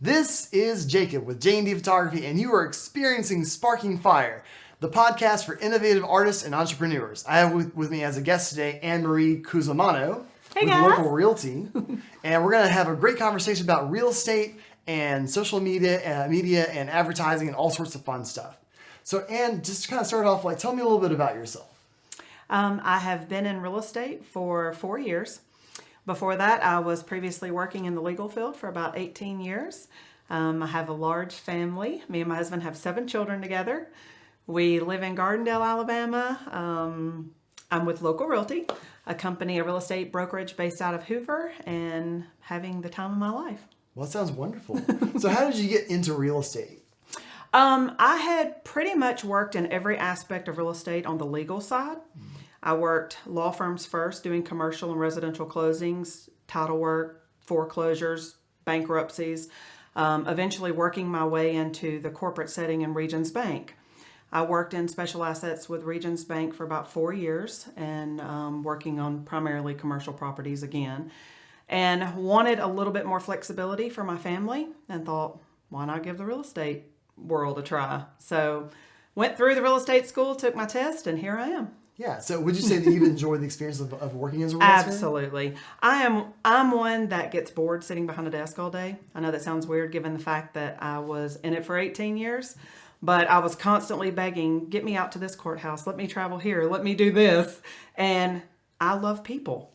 This is Jacob with J&D Photography, and you are experiencing Sparking Fire, the podcast for innovative artists and entrepreneurs. I have with me as a guest today Anne Marie Cusimano Hey with guys. Local Realty, and we're going to have a great conversation about real estate and social media and advertising and all sorts of fun stuff. So Anne, just to kind of start off, tell me a little bit about yourself. I have been in real estate for 4 years. Before that, I was previously working in the legal field for about 18 years. I have a large family. Me and my husband have 7 children together. We live in Gardendale, Alabama. I'm with Local Realty, a real estate brokerage based out of Hoover, and having the time of my life. Well, that sounds wonderful. So how did you get into real estate? I had pretty much worked in every aspect of real estate on the legal side. I worked law firms first, doing commercial and residential closings, title work, foreclosures, bankruptcies, eventually working my way into the corporate setting in Regions Bank. I worked in special assets with Regions Bank for about 4 years and working on primarily commercial properties again. And wanted a little bit more flexibility for my family and thought, why not give the real estate world a try? So went through the real estate school, took my test, and here I am. Yeah. So would you say that you've enjoyed the experience of working as a realtor? Absolutely. I'm one that gets bored sitting behind a desk all day. I know that sounds weird given the fact that I was in it for 18 years, but I was constantly begging, get me out to this courthouse, let me travel here, let me do this. And I love people.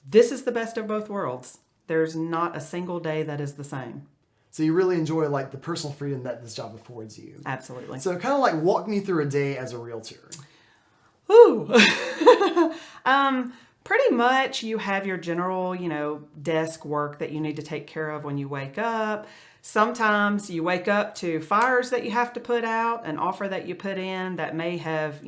This is the best of both worlds. There's not a single day that is the same. So you really enjoy the personal freedom that this job affords you. Absolutely. So kind of walk me through a day as a realtor. Ooh. Pretty much you have your general, desk work that you need to take care of when you wake up. Sometimes you wake up to fires that you have to put out, an offer that you put in that may have,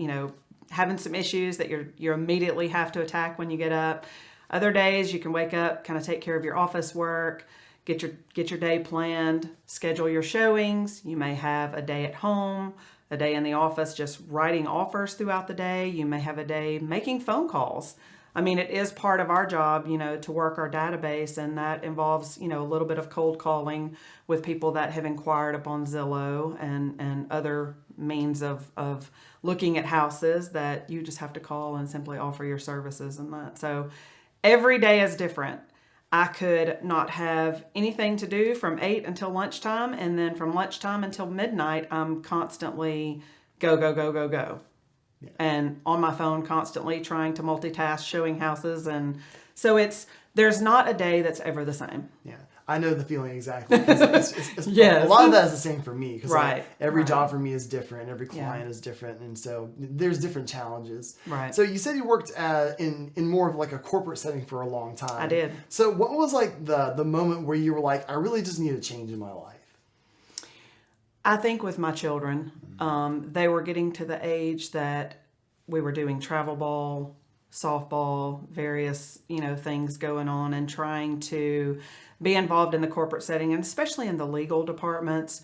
having some issues that you immediately have to attack when you get up. Other days you can wake up, kind of take care of your office work, get your day planned, schedule your showings. You may have a day at home, a day in the office just writing offers throughout the day. You may have a day making phone calls. I mean, it is part of our job, to work our database, and that involves, a little bit of cold calling with people that have inquired upon Zillow and other means of looking at houses that you just have to call and simply offer your services and that. So every day is different. I could not have anything to do from 8 until lunchtime, and then from lunchtime until midnight, I'm constantly go, go, go, go, go. Yeah. And on my phone constantly trying to multitask, showing houses. And so there's not a day that's ever the same. Yeah. I know the feeling exactly. It's Yes. A lot of that is the same for me. Because right. every right. job for me is different. Every client is different. And so there's different challenges. Right. So you said you worked in more of a corporate setting for a long time. I did. So what was the moment where you were I really just need a change in my life? I think with my children, they were getting to the age that we were doing travel ball, softball, various, things going on, and trying to be involved in the corporate setting, and especially in the legal departments.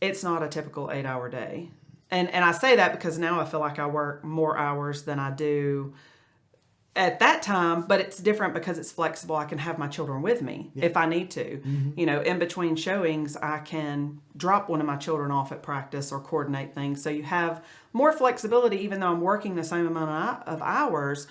It's not a typical 8-hour day. And I say that because now I feel like I work more hours than I do at that time, but it's different because it's flexible. I can have my children with me if I need to. Mm-hmm. In between showings, I can drop one of my children off at practice or coordinate things. So you have more flexibility, even though I'm working the same amount of hours.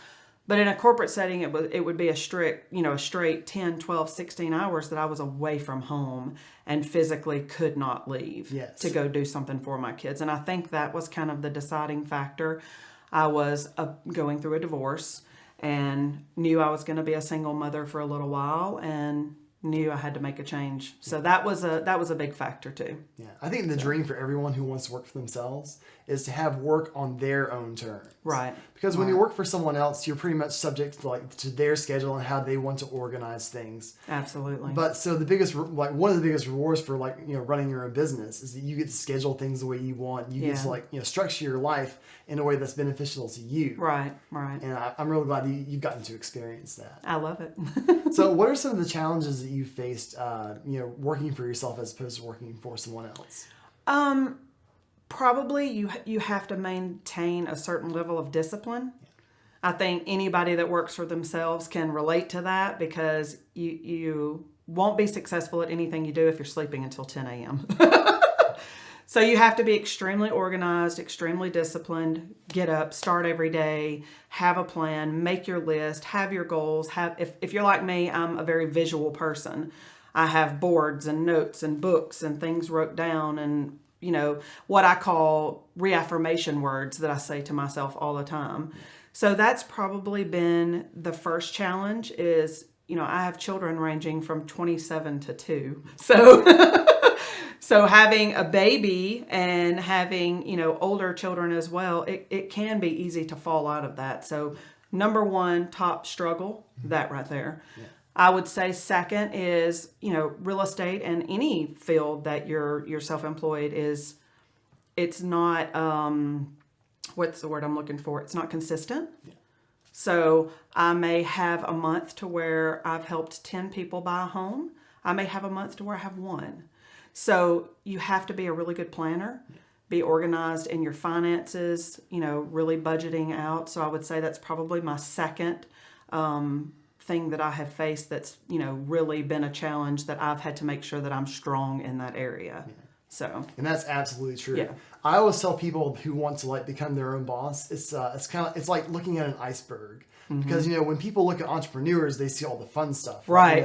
But in a corporate setting, it would be a straight 10, 12, 16 hours that I was away from home and physically could not leave to go do something for my kids. And I think that was kind of the deciding factor. I was going through a divorce and knew I was going to be a single mother for a little while, and knew I had to make a change. So that was a big factor too. Yeah, I think the dream for everyone who wants to work for themselves is to have work on their own terms. Right. Because when you work for someone else, you're pretty much subject to their schedule and how they want to organize things. Absolutely. But so one of the biggest rewards for running your own business is that you get to schedule things the way you want. You get to structure your life in a way that's beneficial to you. Right. Right. And I'm really glad you've gotten to experience that. I love it. So what are some of the challenges that you faced, working for yourself as opposed to working for someone else? Probably you have to maintain a certain level of discipline. I think anybody that works for themselves can relate to that, because you won't be successful at anything you do if you're sleeping until 10 a.m. So you have to be extremely organized, extremely disciplined, get up, start every day, have a plan, make your list, have your goals. If you're like me, I'm a very visual person. I have boards and notes and books and things wrote down and, what I call reaffirmation words that I say to myself all the time. So that's probably been the first challenge is, I have children ranging from 27 to 2. So having a baby and having, older children as well, it can be easy to fall out of that. So number one, top struggle, that right there. Yeah. I would say second is, real estate and any field that you're self-employed it's not, what's the word I'm looking for? It's not consistent. Yeah. So I may have a month to where I've helped 10 people buy a home. I may have a month to where I have 1. So you have to be a really good planner, be organized in your finances, really budgeting out. So I would say that's probably my second thing that I have faced that's, really been a challenge that I've had to make sure that I'm strong in that area. Yeah. So. And that's absolutely true. Yeah. I always tell people who want to become their own boss, it's like looking at an iceberg. Mm-hmm. Because, when people look at entrepreneurs, they see all the fun stuff. Right.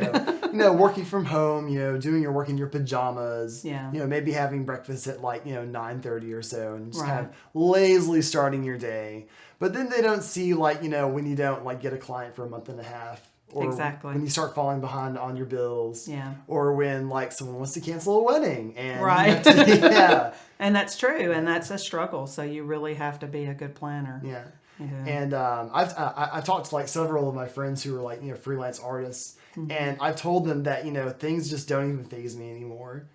Working from home, doing your work in your pajamas. Yeah. Maybe having breakfast at 9:30 or so and just kind of lazily starting your day. But then they don't see when you don't get a client for a month and a half. Or exactly. when you start falling behind on your bills. Yeah. Or when someone wants to cancel a wedding. And right. Yeah. And that's true. And that's a struggle. So you really have to be a good planner. Yeah. Yeah. And I've talked to several of my friends who are freelance artists, mm-hmm. and I've told them that things just don't even faze me anymore.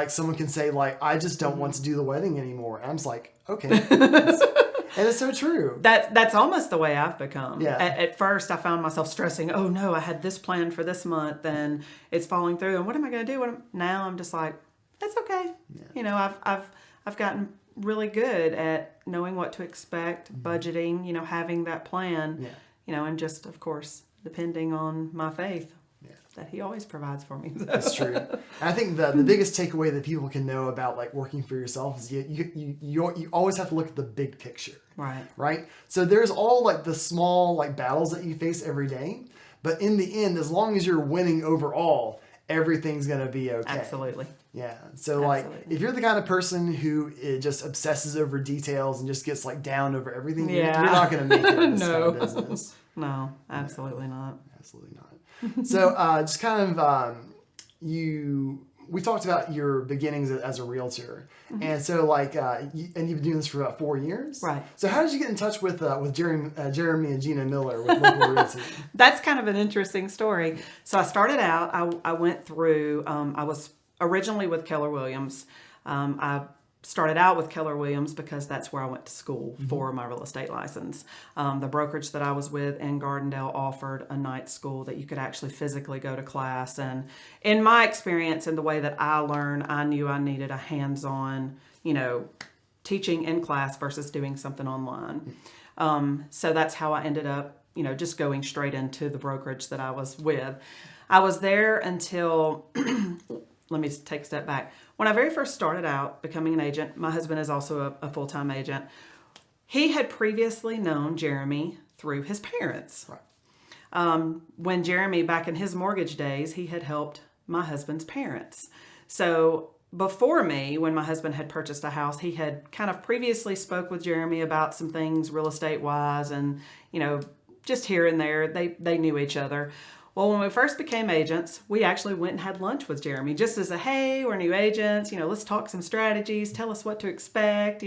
Someone can say I just don't mm-hmm. want to do the wedding anymore, and I'm just like, okay, and it's so true. That's almost the way I've become. Yeah. At first, I found myself stressing. Oh no, I had this plan for this month, and it's falling through. And what am I going to do? Now I'm just like, that's okay. Yeah. I've gotten really good at knowing what to expect, budgeting, having that plan, and just, of course, depending on my faith that he always provides for me. That's true. And I think the biggest takeaway that people can know about working for yourself is you always have to look at the big picture. Right. So there's all the small battles that you face every day, but in the end, as long as you're winning overall, everything's going to be okay. Absolutely. Yeah. So if you're the kind of person who just obsesses over details and just gets down over everything, you're not going to make it in this kind of business. No, absolutely not. Absolutely not. So just kind of we talked about your beginnings as a realtor, mm-hmm. and so and you've been doing this for about 4 years, right? So how did you get in touch with Jeremy and Gina Miller with Local Realty? That's kind of an interesting story. So I started out. I went through. I was originally with Keller Williams. I started out with Keller Williams because that's where I went to school mm-hmm. for my real estate license. The brokerage that I was with in Gardendale offered a night school that you could actually physically go to class. And in my experience and the way that I learned, I knew I needed a hands-on, teaching in class versus doing something online. So that's how I ended up, just going straight into the brokerage that I was with. I was there until, let me take a step back. When I very first started out becoming an agent, my husband is also a full-time agent. He had previously known Jeremy through his parents. Right. When Jeremy, back in his mortgage days, he had helped my husband's parents. So before me, when my husband had purchased a house, he had kind of previously spoke with Jeremy about some things real estate-wise and, just here and there. They knew each other. Well, when we first became agents, we actually went and had lunch with Jeremy just as hey, we're new agents, let's talk some strategies, tell us what to expect,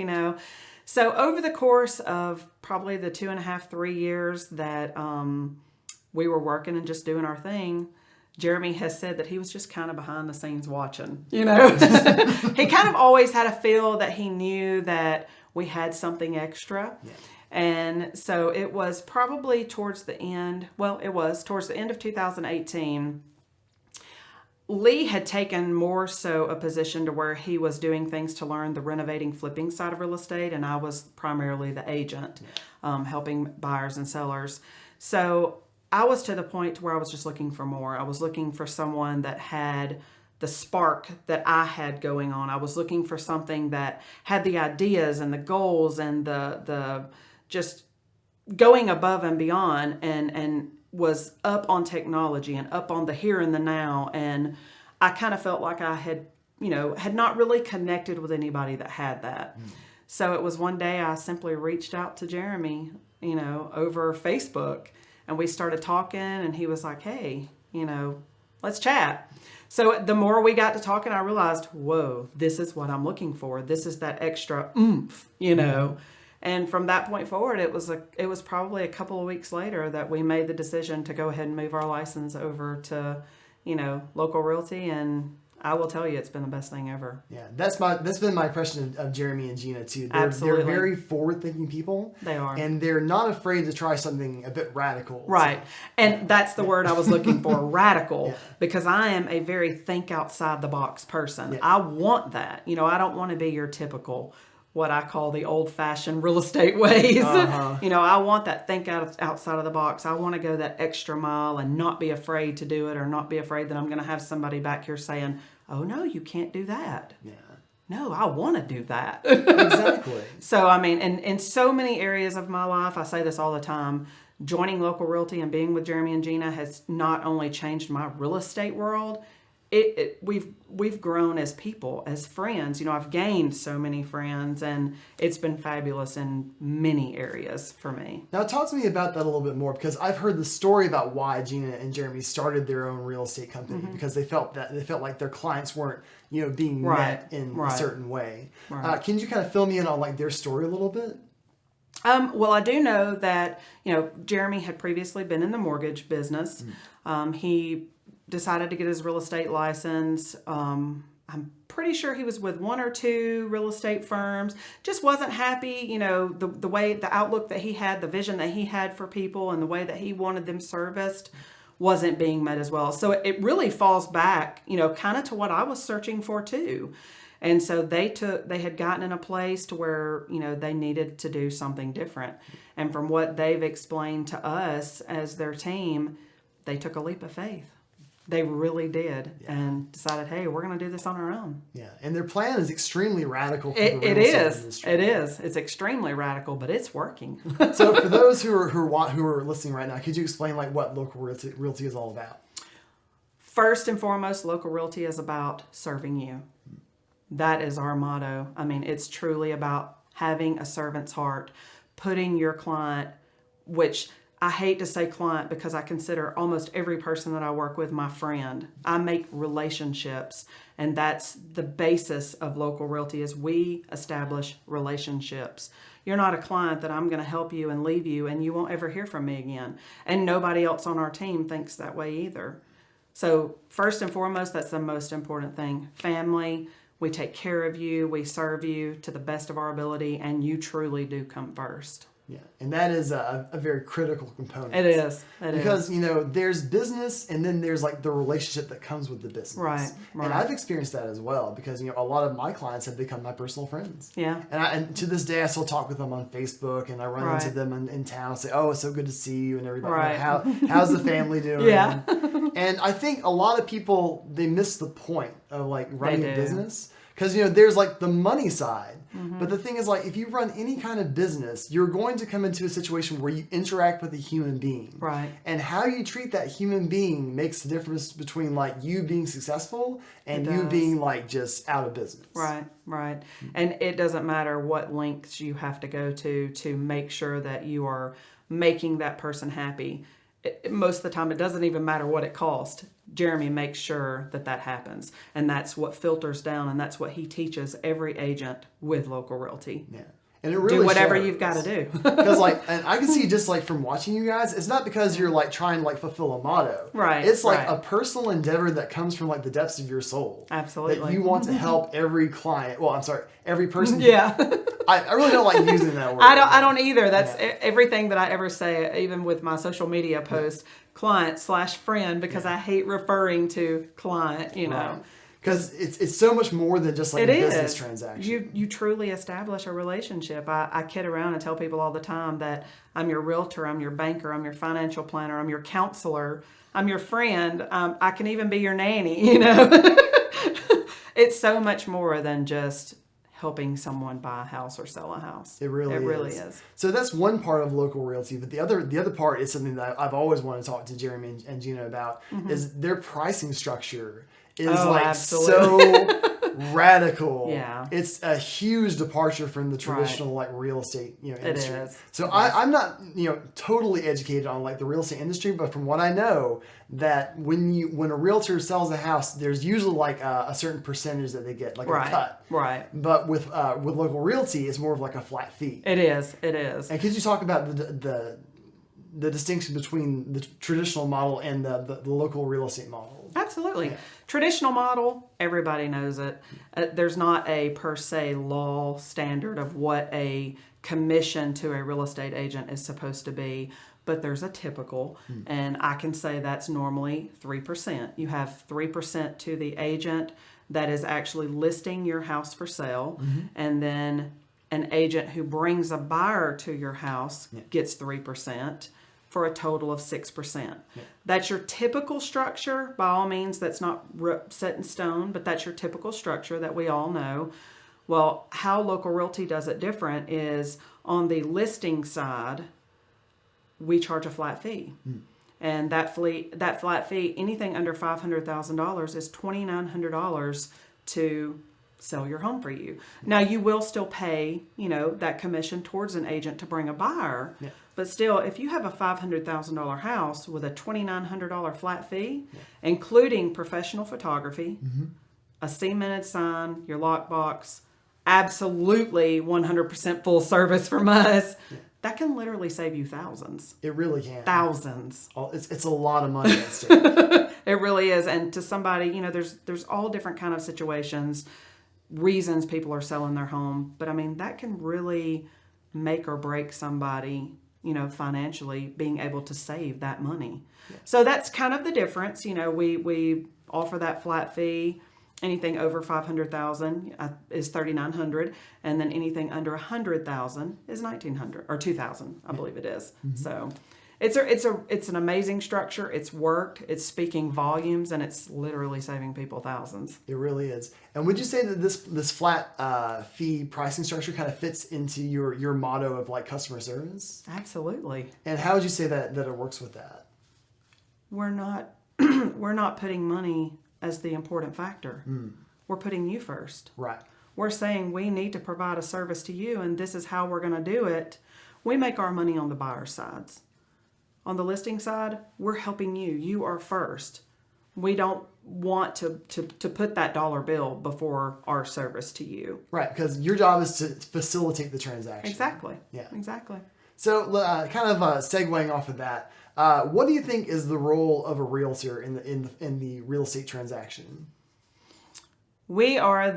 So over the course of probably the 2.5, 3 years that we were working and just doing our thing, Jeremy has said that he was just kind of behind the scenes watching, He kind of always had a feel that he knew that we had something extra. Yeah. And so it was probably towards the end of 2018. Lee had taken more so a position to where he was doing things to learn the renovating flipping side of real estate, and I was primarily the agent, helping buyers and sellers. So I was to the point where I was just looking for more. I was looking for someone that had the spark that I had going on. I was looking for something that had the ideas and the goals and the just going above and beyond, and was up on technology and up on the here and the now. And I kind of felt like I had not really connected with anybody that had that. So it was one day I simply reached out to Jeremy, over Facebook, and we started talking, and he was like, hey, let's chat. So the more we got to talking, I realized, whoa, this is what I'm looking for. This is that extra oomph, And from that point forward, it was probably a couple of weeks later that we made the decision to go ahead and move our license over to, local realty. And I will tell you, it's been the best thing ever. Yeah, that's been my impression of Jeremy and Gina too. Absolutely. They're very forward-thinking people. They are. And they're not afraid to try something a bit radical. Right. And that's the word I was looking for, radical, because I am a very think outside the box person. Yeah. I want that. I don't want to be your typical, what I call the old-fashioned real estate ways. Uh-huh. I want that think outside of the box. I want to go that extra mile and not be afraid to do it, or not be afraid that I'm going to have somebody back here saying, oh, no, you can't do that. Yeah. No, I want to do that. Exactly. So, in so many areas of my life, I say this all the time, joining Local Realty and being with Jeremy and Gina has not only changed my real estate world, we've grown as people, as friends. I've gained so many friends, and it's been fabulous in many areas for me. Now, talk to me about that a little bit more, because I've heard the story about why Gina and Jeremy started their own real estate company, because they felt like their clients weren't, being met in a certain way. Right. Can you kind of fill me in on like their story a little bit? Well, I do know that, Jeremy had previously been in the mortgage business. He decided to get his real estate license. I'm pretty sure he was with one or two real estate firms. Just wasn't happy, the way, the outlook that he had, the vision that he had for people, and the way that he wanted them serviced wasn't being met as well. So it really falls back, kind of to what I was searching for too. And so they had gotten in a place to where, they needed to do something different. And from what they've explained to us as their team, they took a leap of faith. They really did, and decided, hey, we're going to do this on our own. Yeah, and their plan is extremely radical for the real estate industry. It is. It's extremely radical, but it's working. So for those who are listening right now, could you explain like what Local Realty is all about? First and foremost, Local Realty is about serving you. That is our motto. It's truly about having a servant's heart, putting your client, which I hate to say client because I consider almost every person that I work with my friend. I make relationships, and that's the basis of Local Realty, is we establish relationships. You're not a client that I'm going to help you and leave you and you won't ever hear from me again. And nobody else on our team thinks that way either. So first and foremost, that's the most important thing. Family, we take care of you, we serve you to the best of our ability, and you truly do come first. Yeah, and that is a very critical component. It is. Because, there's business, and then there's like the relationship that comes with the business. Right. And I've experienced that as well, because, a lot of my clients have become my personal friends. Yeah. And to this day, I still talk with them on Facebook, and I run into them in town and say, oh, it's so good to see you, and everybody, right. How's the family doing? Yeah. And I think a lot of people, they miss the point of like running a business. Because, there's like the money side. Mm-hmm. But the thing is, like, if you run any kind of business, you're going to come into a situation where you interact with a human being. Right. And how you treat that human being makes the difference between, like, you being successful and you being, like, just out of business. Right. And it doesn't matter what lengths you have to go to make sure that you are making that person happy. Most of the time, it doesn't even matter what it costs. Jeremy makes sure that happens. And that's what filters down, and that's what he teaches every agent with Local Realty. Yeah. And it really do whatever shows. You've got to do. Because and I can see just like from watching you guys, it's not because you're like trying to like fulfill a motto. Right. It's like a personal endeavor that comes from like the depths of your soul. Absolutely. That you want to help every client. Well, I'm sorry, every person. Yeah. I really don't like using that word. I don't either. That's everything that I ever say, even with my social media posts, client/friend, because I hate referring to client, Right. Because it's so much more than just like a business transaction. You truly establish a relationship. I kid around and tell people all the time that I'm your realtor, I'm your banker, I'm your financial planner, I'm your counselor, I'm your friend. I can even be your nanny, you know. It's so much more than just helping someone buy a house or sell a house. It really is. So that's one part of local realty, but the other part is something that I've always wanted to talk to Jeremy and Gina about is their pricing structure is so radical. Yeah. It's a huge departure from the traditional like real estate, industry. It is. So I'm not, totally educated on like the real estate industry, but from what I know, that when a realtor sells a house, there's usually like a certain percentage that they get, like a cut. Right. But with local realty, it's more of like a flat fee. It is. And could you talk about the distinction between the traditional model and the local real estate model? Absolutely. Yeah. Traditional model, everybody knows it. There's not a per se law standard of what a commission to a real estate agent is supposed to be, but there's a typical, and I can say that's normally 3%. You have 3% to the agent that is actually listing your house for sale, and then an agent who brings a buyer to your house gets 3%. For a total of 6%. Yeah. That's your typical structure. By all means, that's not set in stone, but that's your typical structure that we all know. Well, how local realty does it different is on the listing side, we charge a flat fee. And that flat fee, anything under $500,000 is $2,900 to sell your home for you. Now, you will still pay, that commission towards an agent to bring a buyer. Yeah. But still, if you have a $500,000 house with a $2,900 flat fee, including professional photography, a cemented sign, your lockbox, absolutely 100% full service from us, that can literally save you thousands. It really can. Thousands. It's a lot of money at stake. It really is. And to somebody, there's all different kind of situations, reasons people are selling their home. But I mean, that can really make or break somebody, financially being able to save that money. Yeah. So that's kind of the difference. We offer that flat fee. Anything over $500,000 is $3,900, and then anything under $100,000 is $1,900 or $2,000, I believe it is. So it's an amazing structure. It's worked. It's speaking volumes, and it's literally saving people thousands. It really is. And would you say that this flat fee pricing structure kind of fits into your motto of like customer service? Absolutely. And how would you say that it works with that? We're not putting money as the important factor. We're putting you first. Right. We're saying we need to provide a service to you, and this is how we're going to do it. We make our money on the buyer sides. On the listing side, we're helping you. You are first. We don't want to put that dollar bill before our service to you. Right, because your job is to facilitate the transaction. Exactly. Yeah. Exactly. So kind of segueing off of that, what do you think is the role of a realtor in the real estate transaction? We are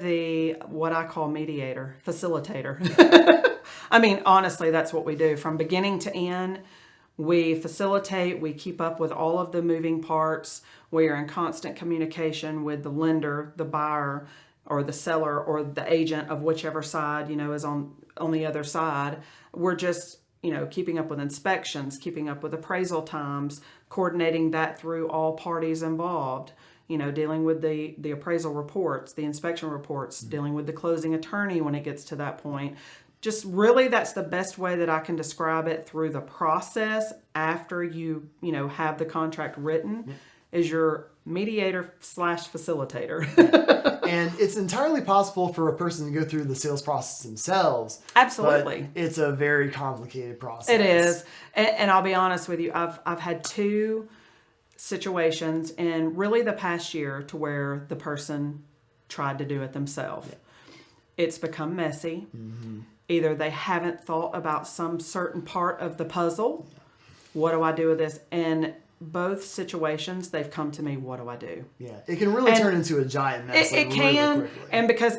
what I call mediator, facilitator. I mean, honestly, that's what we do. From beginning to end, we facilitate, we keep up with all of the moving parts. We are in constant communication with the lender, the buyer, or the seller, or the agent of whichever side, is on the other side. We're just, keeping up with inspections, keeping up with appraisal times, coordinating that through all parties involved, dealing with the appraisal reports, the inspection reports, dealing with the closing attorney when it gets to that point. Just really, that's the best way that I can describe it through the process after you have the contract written, is your mediator / facilitator. And it's entirely possible for a person to go through the sales process themselves. Absolutely. But it's a very complicated process. It is. And I'll be honest with you, I've had 2 situations in really the past year to where the person tried to do it themselves. Yeah. It's become messy. Either they haven't thought about some certain part of the puzzle. What do I do with this? And both situations, they've come to me, what do I do? Yeah, it can really turn into a giant mess. It can. Really quickly. And because,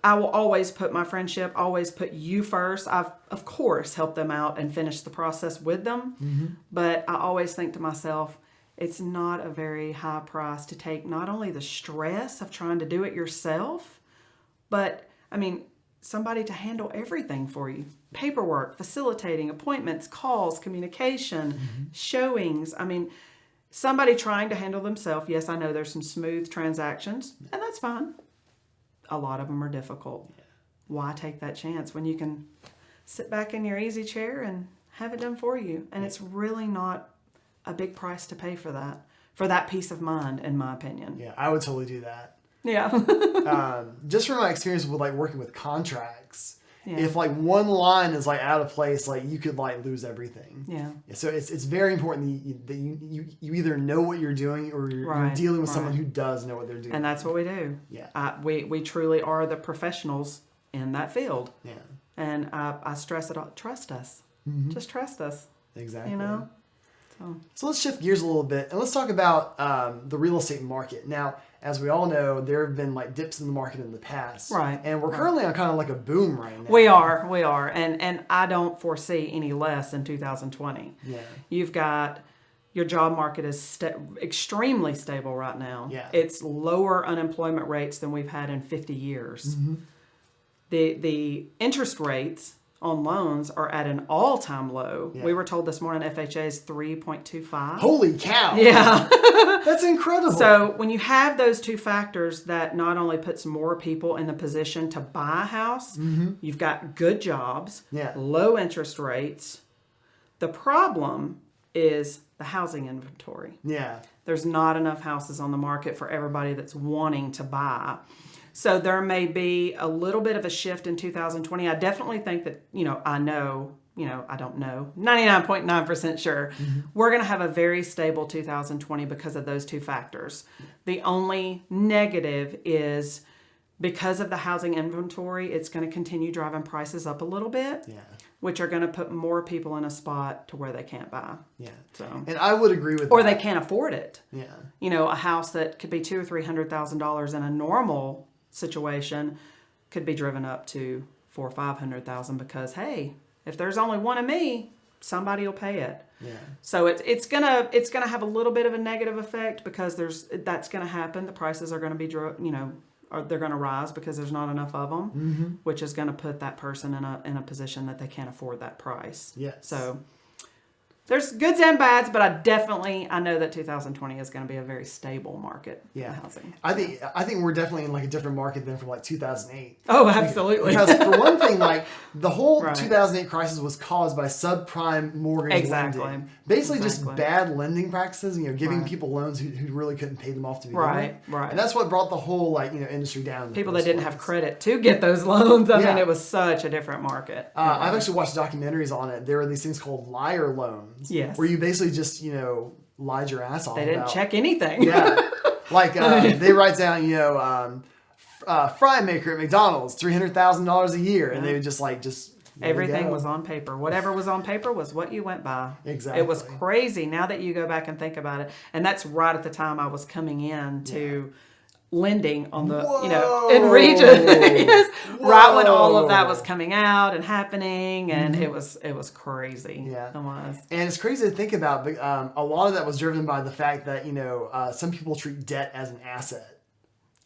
I will always put my friendship, always put you first. I've, of course, helped them out and finished the process with them. But I always think to myself, it's not a very high price to take, not only the stress of trying to do it yourself, but I mean, somebody to handle everything for you. Paperwork, facilitating, appointments, calls, communication, showings. I mean, somebody trying to handle themselves. Yes, I know there's some smooth transactions, and that's fine. A lot of them are difficult. Yeah. Why take that chance when you can sit back in your easy chair and have it done for you? And it's really not a big price to pay for that peace of mind, in my opinion. Yeah, I would totally do that. Yeah. Just from my experience with like working with contracts, if like one line is like out of place, like you could like lose everything. Yeah. So it's very important that you either know what you're doing or you're dealing with someone who does know what they're doing. And that's what we do. Yeah. We truly are the professionals in that field. Yeah. And I stress it all. Trust us. Just trust us. Exactly. You know? So let's shift gears a little bit and let's talk about the real estate market. Now, as we all know, there have been like dips in the market in the past. Right. And we're currently on kind of like a boom right now. We are. And I don't foresee any less in 2020. Yeah. You've got your job market is extremely stable right now. Yeah. It's lower unemployment rates than we've had in 50 years. The interest rates on loans are at an all-time low. Yeah. We were told this morning FHA is 3.25. Holy cow. Yeah. That's incredible. So when you have those two factors, that not only puts more people in the position to buy a house, you've got good jobs, low interest rates. The problem is the housing inventory. Yeah. There's not enough houses on the market for everybody that's wanting to buy. So there may be a little bit of a shift in 2020. I definitely think that, I don't know, 99.9% sure, we're going to have a very stable 2020 because of those two factors. The only negative is because of the housing inventory, it's going to continue driving prices up a little bit, which are going to put more people in a spot to where they can't buy. Yeah. So, and I would agree with that. Or they can't afford it. Yeah. A house that could be $200,000 or $300,000 in a normal situation could be driven up to $400,000 or $500,000 because, hey, if there's only one of me, somebody will pay it. Yeah. So it's gonna have a little bit of a negative effect because that's gonna happen. The prices are gonna be or they're gonna rise because there's not enough of them, which is gonna put that person in a position that they can't afford that price. Yes. So there's goods and bads, but I know that 2020 is going to be a very stable market for housing. I think we're definitely in like a different market than from like 2008. Oh, absolutely. Because for one thing, like the whole 2008 crisis was caused by subprime mortgage lending. Basically just bad lending practices, giving people loans who really couldn't pay them off to begin with. Right. And that's what brought the whole industry down. People that didn't have credit to get those loans. I mean, it was such a different market. I've actually watched documentaries on it. There are these things called liar loans. Yes. Where you basically just, lied your ass off. They didn't check anything. Yeah. Like, they write down, fry maker at McDonald's, $300,000 a year. And they would just everything was on paper. Whatever was on paper was what you went by. Exactly. It was crazy now that you go back and think about it. And that's right at the time I was coming in to lending on the, in Region. Yes. Right when all of that was coming out and happening, and it was crazy. Yeah. It was. And it's crazy to think about, but a lot of that was driven by the fact that, some people treat debt as an asset.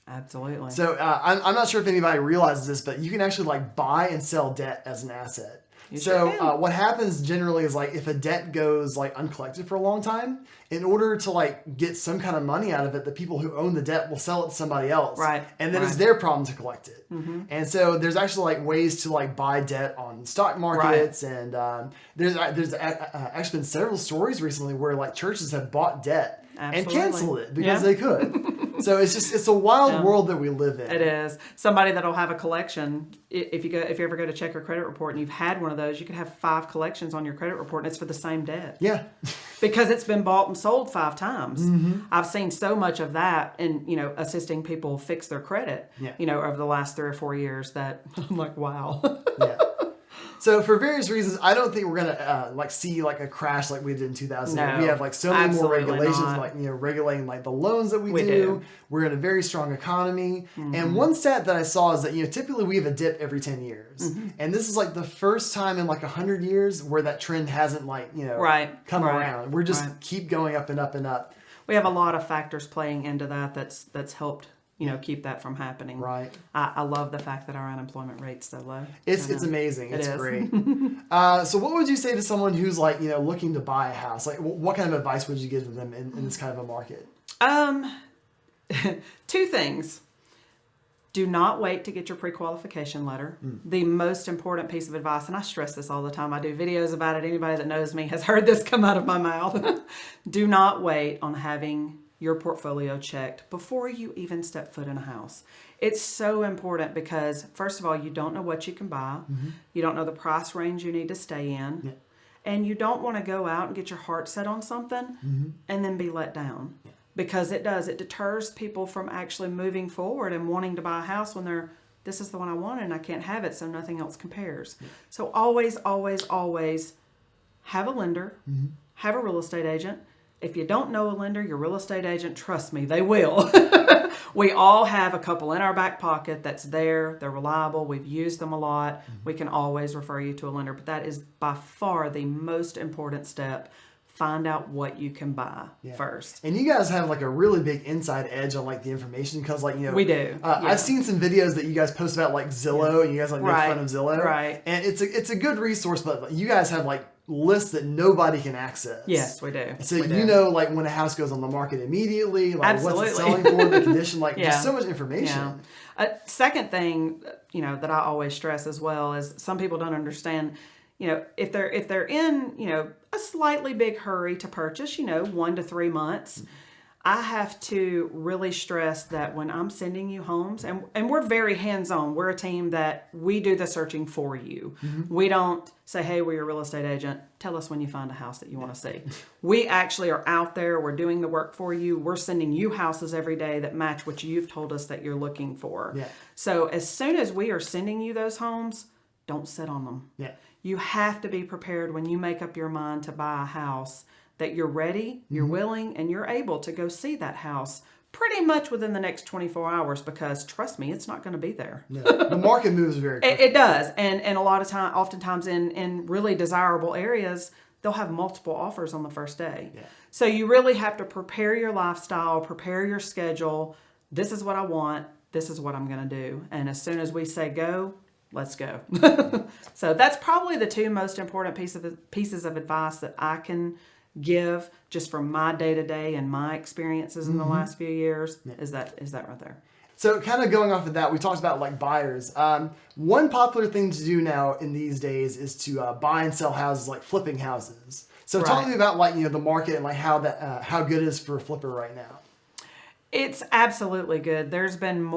Absolutely. So I'm not sure if anybody realizes this, but you can actually buy and sell debt as an asset. What happens generally is if a debt goes uncollected for a long time, in order to get some kind of money out of it, the people who own the debt will sell it to somebody else. Right. And then it's their problem to collect it. And so there's actually ways to buy debt on stock markets. Right. And there's actually been several stories recently where churches have bought debt. Absolutely. And canceled it because they could. So it's a wild world that we live in. It is. Somebody that'll have a collection. If you ever go to check your credit report and you've had one of those, you could have 5 collections on your credit report and it's for the same debt. Yeah. Because it's been bought and sold 5 times. I've seen so much of that in, assisting people fix their credit, over the last 3 or 4 years that I'm like, wow. Yeah. So for various reasons, I don't think we're gonna see a crash like we did in 2008. No, we have so many more regulations, regulating the loans that we do. We're in a very strong economy. And one stat that I saw is that typically we have a dip every 10 years, and this is the first time in 100 years where that trend hasn't come around. We're just keep going up and up and up. we have a lot of factors playing into that that's helped keep that from happening. Right. I love the fact that our unemployment rate's so low. It's amazing. It's great. So what would you say to someone who's like, looking to buy a house? Like what kind of advice would you give to them in this kind of a market? Two things. Do not wait to get your pre-qualification letter. The most important piece of advice, and I stress this all the time. I do videos about it. Anybody that knows me has heard this come out of my mouth. Do not wait on having your portfolio checked before you even step foot in a house. It's so important because, first of all, you don't know what you can buy. You don't know the price range you need to stay in. Yeah. And you don't want to go out and get your heart set on something and then be let down. Yeah. Because it deters people from actually moving forward and wanting to buy a house when this is the one I want and I can't have it, so nothing else compares. Yeah. So always, always, always have a lender, have a real estate agent. If you don't know a lender, your real estate agent, trust me, they will. We all have a couple in our back pocket that's there. They're reliable. We've used them a lot. We can always refer you to a lender, but that is by far the most important step. Find out what you can buy first. And you guys have like a really big inside edge on like the information because like, we do. I've seen some videos that you guys post about like Zillow and you guys like make fun of Zillow. Right. And it's a good resource, but you guys have like lists that nobody can access. Yes, we do. So like when a house goes on the market immediately, like what's it selling for, the condition, like just so much information. Yeah. Second thing, that I always stress as well is some people don't understand, if they're in, a slightly big hurry to purchase, 1 to 3 months, I have to really stress that when I'm sending you homes, and we're very hands-on. We're a team that we do the searching for you. We don't say, hey, we're your real estate agent. Tell us when you find a house that you want to see. We actually are out there. We're doing the work for you. We're sending you houses every day that match what you've told us that you're looking for. Yeah. So as soon as we are sending you those homes, don't sit on them. Yeah. You have to be prepared when you make up your mind to buy a house that you're ready, you're willing, and you're able to go see that house pretty much within the next 24 hours because, trust me, it's not going to be there. No. The market moves very quickly. It does. And a lot of time, oftentimes in really desirable areas, they'll have multiple offers on the first day. Yeah. So you really have to prepare your lifestyle, prepare your schedule. This is what I want. This is what I'm going to do. And as soon as we say go, let's go. So that's probably the two most important pieces of advice that I can give just from my day-to-day and my experiences in the last few years is that right there. So kind of going off of that, we talked about like buyers. One popular thing to do now in these days is to buy and sell houses, like flipping houses. So talk to me about like, the market and like how good it is for a flipper right now. It's absolutely good. There's been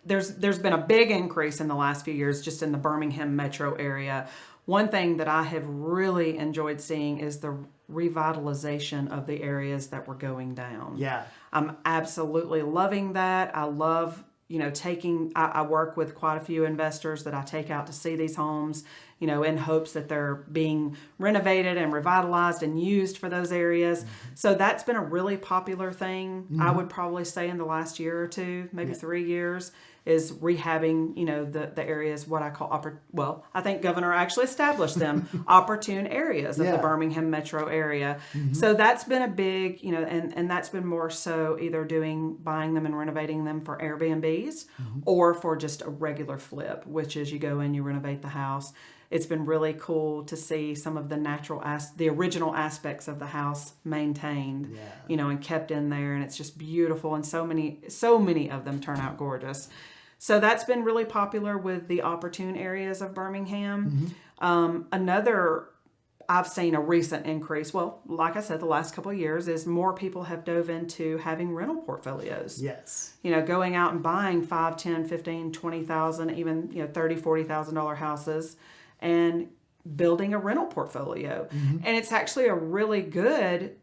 there's been a big increase in the last few years just in the Birmingham metro area. One thing that I have really enjoyed seeing is the revitalization of the areas that were going down. Yeah. I'm absolutely loving that. I love, I work with quite a few investors that I take out to see these homes, in hopes that they're being renovated and revitalized and used for those areas. So that's been a really popular thing, I would probably say in the last year or two, maybe 3 years, is rehabbing, the areas, what I call, I think Governor actually established them, opportune areas of the Birmingham metro area. So that's been a big, and that's been more so either buying them and renovating them for Airbnbs or for just a regular flip, which is you go in, you renovate the house. It's been really cool to see some of the original aspects of the house maintained, and kept in there. And it's just beautiful. And so many of them turn out gorgeous. So that's been really popular with the opportune areas of Birmingham. I've seen a recent increase. Well, like I said, the last couple of years is more people have dove into having rental portfolios. Yes. Going out and buying $5, $10, $15, $20,000, even, $30,000, $40,000 houses and building a rental portfolio. And it's actually a really good,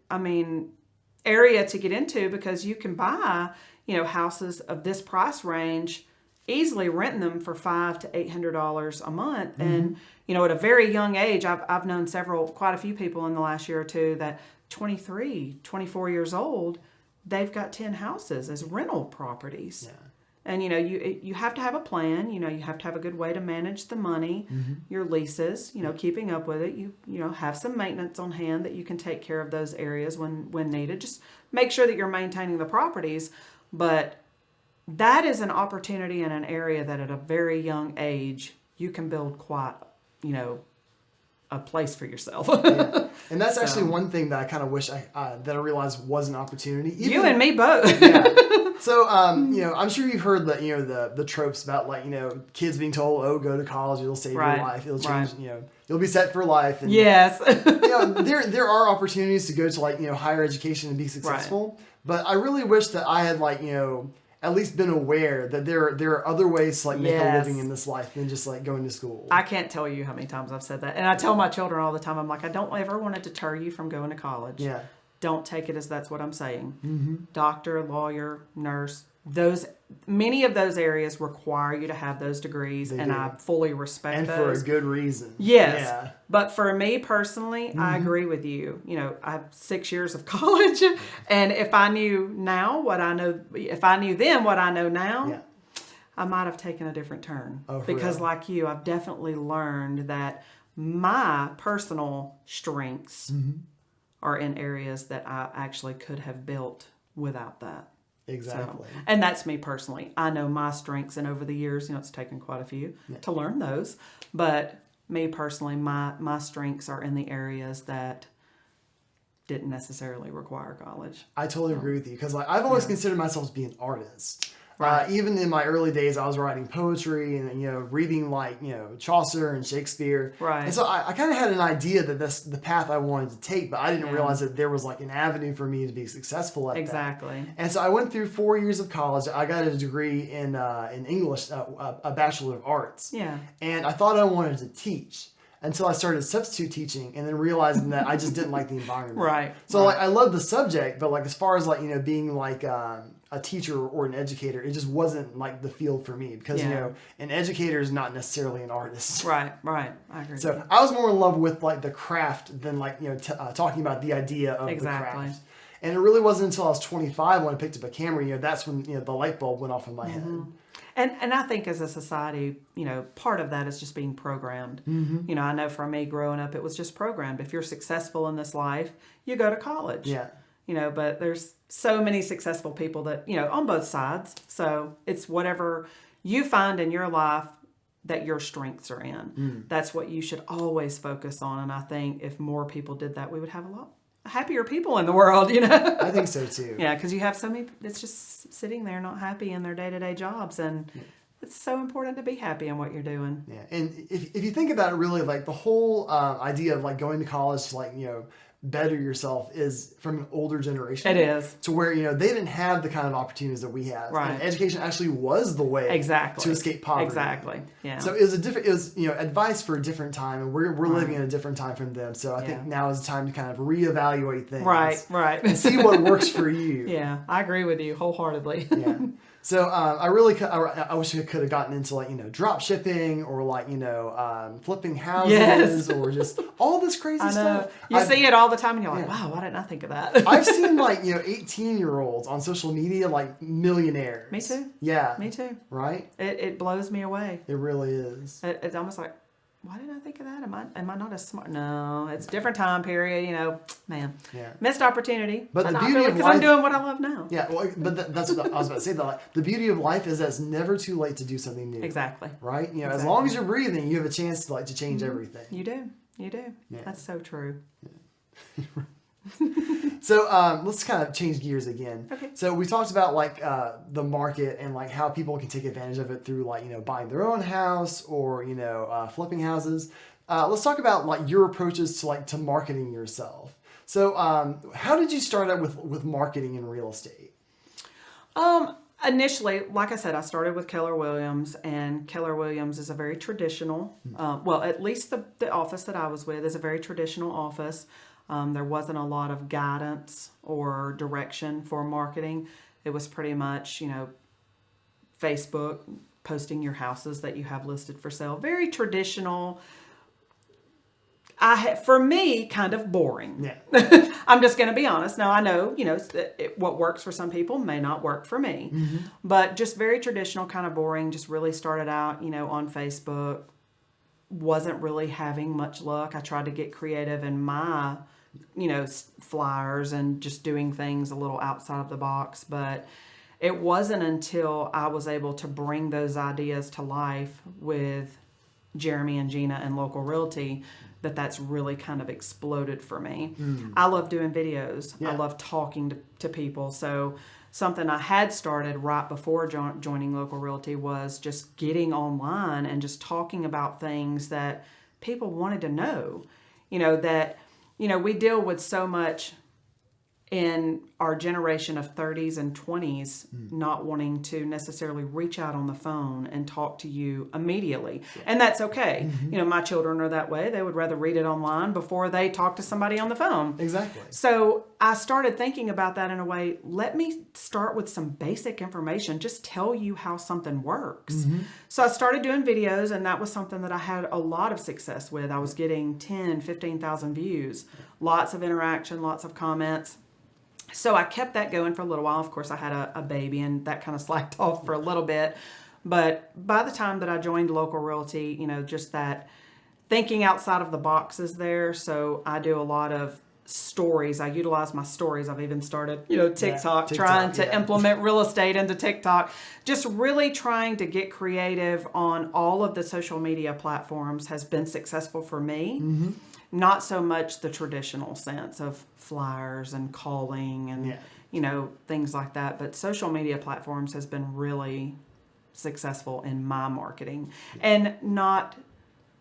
area to get into because you can buy, houses of this price range, easily renting them for $500 to $800 a month. And, at a very young age, I've known quite a few people in the last year or two that 23, 24 years old, they've got 10 houses as rental properties. Yeah. And, you have to have a plan. You have to have a good way to manage the money, your leases, keeping up with it. You have some maintenance on hand that you can take care of those areas when needed. Just make sure that you're maintaining the properties. But that is an opportunity in an area that at a very young age, you can build quite, a place for yourself. Yeah. And that's actually one thing that I kind of wish that I realized was an opportunity. You and me both. Yeah. So, I'm sure you've heard the tropes about kids being told, "Oh, go to college, it'll save your life, it'll change, you'll be set for life." And, yes. There are opportunities to go to higher education and be successful. Right. But I really wish that I had at least been aware that there are other ways to make a living in this life than just going to school. I can't tell you how many times I've said that. And I tell my children all the time, I'm like, I don't ever want to deter you from going to college. Yeah. Don't take it as that's what I'm saying. Mm-hmm. Doctor, lawyer, nurse, many of those areas require you to have those degrees, and I fully respect those. And for a good reason. Yes. Yeah. But for me personally, I agree with you. I have 6 years of college, and if I knew then what I know now, I might have taken a different turn. Oh, because real? like you, I've definitely learned that my personal strengths are in areas that I actually could have built without that. Exactly. So, and that's me personally. I know my strengths, and over the years, it's taken quite a few to learn those. But me personally, my strengths are in the areas that didn't necessarily require college. I totally agree with you, because I've always considered myself to be an artist. Right. Even in my early days, I was writing poetry and reading Chaucer and Shakespeare. Right. And so I kind of had an idea that that's the path I wanted to take, but I didn't realize that there was an avenue for me to be successful at that. Exactly. And so I went through 4 years of college. I got a degree in English, a Bachelor of Arts. Yeah. And I thought I wanted to teach until I started substitute teaching, and then realizing that I just didn't like the environment. Right. So I love the subject, but as far as being a teacher or an educator, it just wasn't the field for me, because an educator is not necessarily an artist. Right. I agree. So I was more in love with the craft than talking about the idea of the craft. And it really wasn't until I was 25 when I picked up a camera. That's when the light bulb went off in my head. And I think as a society, part of that is just being programmed. Mm-hmm. I know for me growing up, it was just programmed. If you're successful in this life, you go to college. Yeah. But there's so many successful people that, on both sides. So it's whatever you find in your life that your strengths are in. That's what you should always focus on. And I think if more people did that, we would have a lot happier people in the world, I think so too. Yeah, because you have so many that's just sitting there not happy in their day-to-day jobs, and it's so important to be happy in what you're doing. Yeah, and if you think about it, really, the whole idea of going to college to better yourself is from an older generation. It is. To where, they didn't have the kind of opportunities that we have. Right. And education actually was the way to escape poverty. Exactly. Yeah. So it was advice for a different time, and we're living in a different time from them. So I think now is the time to kind of reevaluate things. Right. And see what works for you. Yeah, I agree with you wholeheartedly. Yeah. So I wish I could have gotten into drop shipping or flipping houses or just all this crazy stuff. You see it all the time and you're like, wow, why didn't I think of that? I've seen 18-year-olds on social media millionaires. Me too. Yeah. Me too. Right? It blows me away. It really is. It's almost like, why didn't I think of that? Am I not as smart? No, it's a different time period, man. Yeah. Missed opportunity. But the beauty of life, because I'm doing what I love now. Yeah, well, but that's what I was about to say. The beauty of life is that it's never too late to do something new. Exactly. Right? As long as you're breathing, you have a chance to change everything. You do. Yeah. That's so true. Yeah. So let's kind of change gears again. Okay. So we talked about the market and how people can take advantage of it through buying their own house or flipping houses. Let's talk about your approaches to marketing yourself. So how did you start out with marketing in real estate? Initially, like I said, I started with Keller Williams, and Keller Williams is a very traditional, at least the office that I was with is a very traditional office. There wasn't a lot of guidance or direction for marketing. It was pretty much, Facebook, posting your houses that you have listed for sale. Very traditional. For me, kind of boring. Yeah. I'm just going to be honest. Now, I know, what works for some people may not work for me. But just very traditional, kind of boring, just really started out, on Facebook. Wasn't really having much luck. I tried to get creative in my, flyers and just doing things a little outside of the box. But it wasn't until I was able to bring those ideas to life with Jeremy and Gina and Local Realty that's really kind of exploded for me. I love doing videos. I love talking to people. So something I had started right before joining Local Realty was just getting online and just talking about things that people wanted to know. We deal with so much in our generation of 30s and 20s not wanting to necessarily reach out on the phone and talk to you immediately. And that's okay. My children are that way. They would rather read it online before they talk to somebody on the phone. Exactly. So I started thinking about that in a way, let me start with some basic information, just tell you how something works. So I started doing videos, and that was something that I had a lot of success with. I was getting 10, 15,000 views, lots of interaction, lots of comments. So I kept that going for a little while. Of course, I had a baby, and that kind of slacked off for a little bit. But by the time that I joined Local Realty, just that thinking outside of the box is there. So I do a lot of stories. I utilize my stories. I've even started, TikTok, trying to implement real estate into TikTok. Just really trying to get creative on all of the social media platforms has been successful for me. Not so much the traditional sense of flyers and calling and, things like that. But social media platforms has been really successful in my marketing and not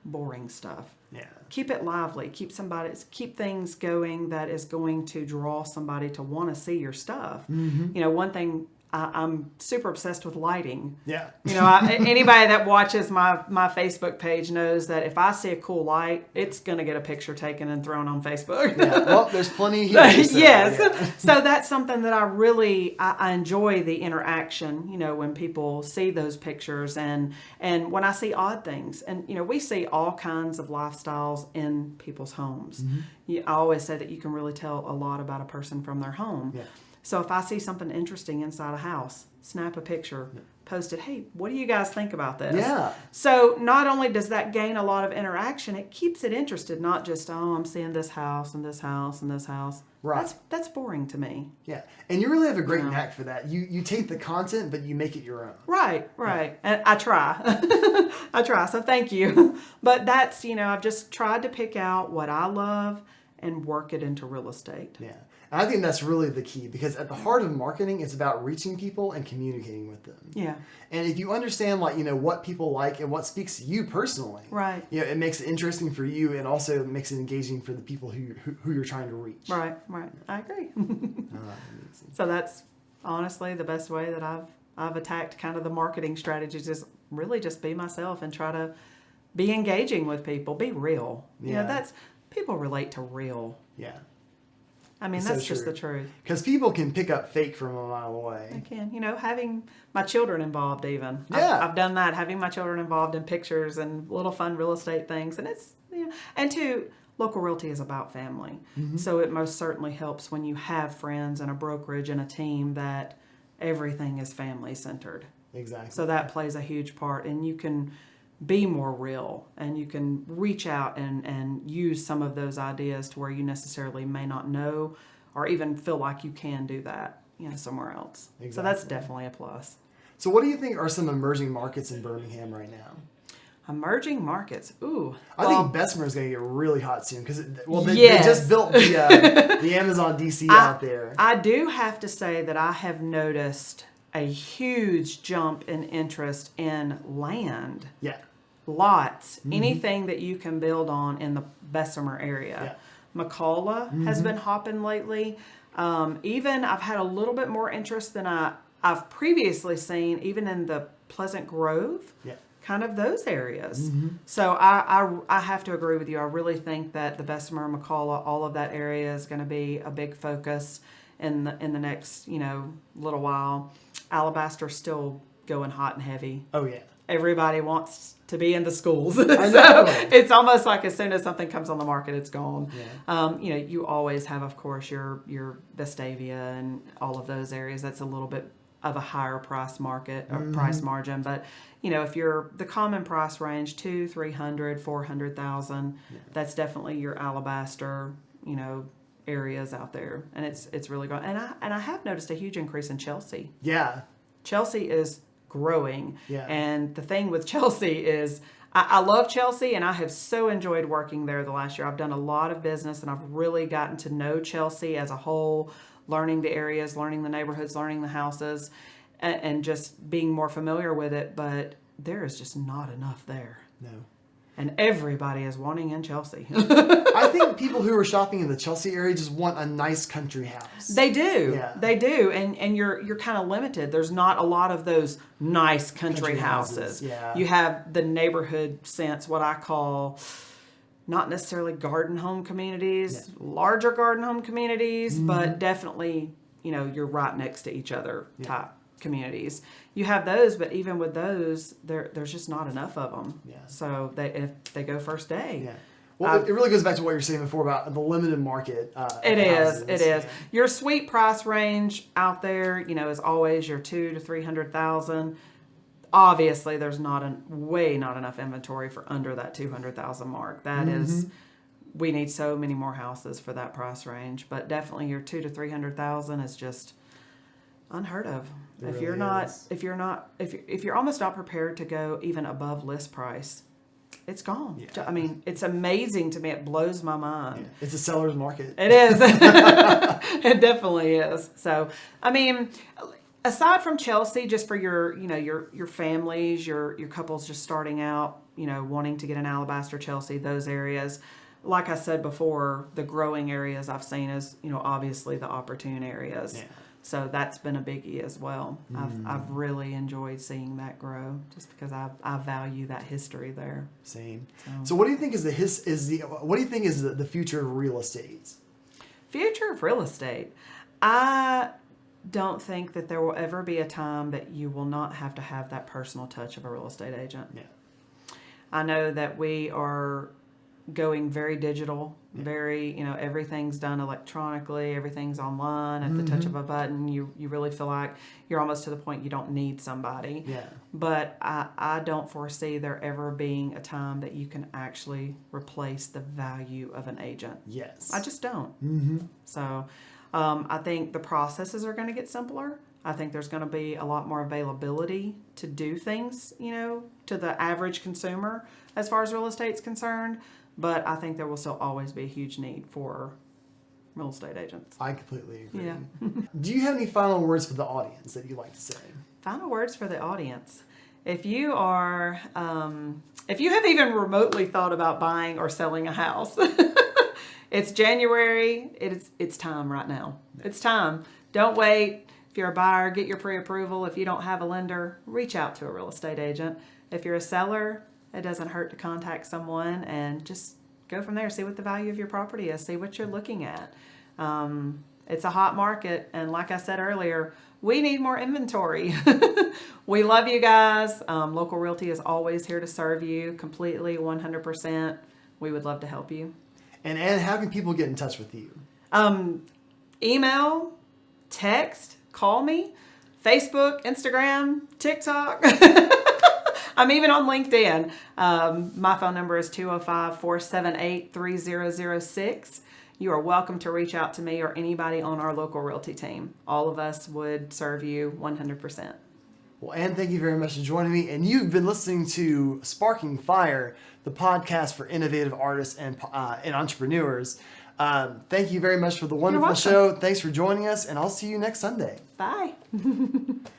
boring stuff. Keep it lively. Keep things going that is going to draw somebody to want to see your stuff. One thing, I'm super obsessed with lighting. Anybody that watches my Facebook page knows that if I see a cool light, it's going to get a picture taken and thrown on Facebook. Well, there's plenty here. So that's something that I enjoy the interaction, when people see those pictures and when I see odd things. And, we see all kinds of lifestyles in people's homes. I always say that you can really tell a lot about a person from their home. So if I see something interesting inside a house, snap a picture, post it. Hey, what do you guys think about this? So not only does that gain a lot of interaction, it keeps it interested, not just, I'm seeing this house and this house and this house. Right. That's boring to me. And you really have a great knack for that. You take the content, but you make it your own. Right. And I try. I try. So thank you. But that's, I've just tried to pick out what I love and work it into real estate. And I think that's really the key, because at the heart of marketing, it's about reaching people and communicating with them. And if you understand, what people like and what speaks to you personally, it makes it interesting for you, and also makes it engaging for the people who you're trying to reach. Right. I agree. So that's honestly the best way that I've attacked kind of the marketing strategies, is really just be myself and try to be engaging with people, be real. That's people relate to real. I mean, that's just the truth. Because people can pick up fake from a mile away. They can. Having my children involved even. I've done that, having my children involved in pictures and little fun real estate things. And it's, and two, Local Realty is about family. So it most certainly helps when you have friends and a brokerage and a team that everything is family centered. Exactly. So that plays a huge part. And you can be more real, and you can reach out and use some of those ideas to where you necessarily may not know or even feel like you can do that, somewhere else. So that's definitely a plus. So what do you think are some emerging markets in Birmingham right now? Emerging markets. Ooh. I think Bessemer is going to get really hot soon, because they just built the Amazon DC out there. I do have to say that I have noticed a huge jump in interest in land. Lots. Anything that you can build on in the Bessemer area. McCalla has been hopping lately. Even I've had a little bit more interest than I've previously seen, even in the Pleasant Grove. Kind of those areas. So I have to agree with you. I really think that the Bessemer, McCalla, all of that area is going to be a big focus in the next little while. Alabaster's still going hot and heavy. Oh, yeah. Everybody wants to be in the schools. I know. So it's almost like as soon as something comes on the market, it's gone. Yeah. You always have, of course, your Vestavia and all of those areas. That's a little bit of a higher price market or price margin. But, if you're the common price range, $200,000, $300,000, $400,000, that's definitely your alabaster, areas out there. And it's really growing. And I have noticed a huge increase in Chelsea. Yeah. Chelsea is growing. Yeah. And the thing with Chelsea is I love Chelsea, and I have so enjoyed working there the last year. I've done a lot of business, and I've really gotten to know Chelsea as a whole, learning the areas, learning the neighborhoods, learning the houses, and just being more familiar with it. But there is just not enough there. No. And everybody is wanting in Chelsea. I think people who are shopping in the Chelsea area just want a nice country house. They do. Yeah. They do. And you're kind of limited. There's not a lot of those nice country houses. Yeah. You have the neighborhood sense, what I call not necessarily garden home communities, larger garden home communities, but definitely, you're right next to each other type communities. You have those, but even with those, there's just not enough of them. Yeah. So if they go first day. Yeah. Well, it really goes back to what you were saying before about the limited market. It is. Yeah. Your sweet price range out there, is always your $200,000 to $300,000. Obviously, there's not enough inventory for under that $200,000 mark. That is, we need so many more houses for that price range. But definitely, your $200,000 to $300,000 is just unheard of. If you're almost not prepared to go even above list price, it's gone. Yeah. I mean, it's amazing to me. It blows my mind. Yeah. It's a seller's market. It is. It definitely is. So, I mean, aside from Chelsea, just for your families, your couples just starting out, wanting to get an alabaster Chelsea, those areas. Like I said before, the growing areas I've seen is, obviously the opportune areas. Yeah. So that's been a biggie as well. I've really enjoyed seeing that grow, just because I value that history there. Same. So what do you think is the future of real estate? Future of real estate. I don't think that there will ever be a time that you will not have to have that personal touch of a real estate agent. Yeah. I know that we are going very digital, very, everything's done electronically, everything's online at the touch of a button. You really feel like you're almost to the point you don't need somebody. Yeah. But I don't foresee there ever being a time that you can actually replace the value of an agent. Yes. I just don't. Mm-hmm. So I think the processes are going to get simpler. I think there's going to be a lot more availability to do things, to the average consumer as far as real estate's concerned. But I think there will still always be a huge need for real estate agents. I completely agree. Yeah. Do you have any final words for the audience that you'd like to say? Final words for the audience. If you are, if you have even remotely thought about buying or selling a house, it's January. It's time right now. It's time. Don't wait. If you're a buyer, get your pre-approval. If you don't have a lender, reach out to a real estate agent. If you're a seller, it doesn't hurt to contact someone and just go from there. See what the value of your property is. See what you're looking at. It's a hot market. And like I said earlier, we need more inventory. We love you guys. Local Realty is always here to serve you completely, 100%. We would love to help you. And Anne, how can people get in touch with you? Email, text, call me, Facebook, Instagram, TikTok. I'm even on LinkedIn. My phone number is 205-478-3006. You are welcome to reach out to me or anybody on our Local Realty team. All of us would serve you 100%. Well, Anne, thank you very much for joining me. And you've been listening to Sparking Fire, the podcast for innovative artists and entrepreneurs. Thank you very much for the wonderful show. Thanks for joining us, and I'll see you next Sunday. Bye.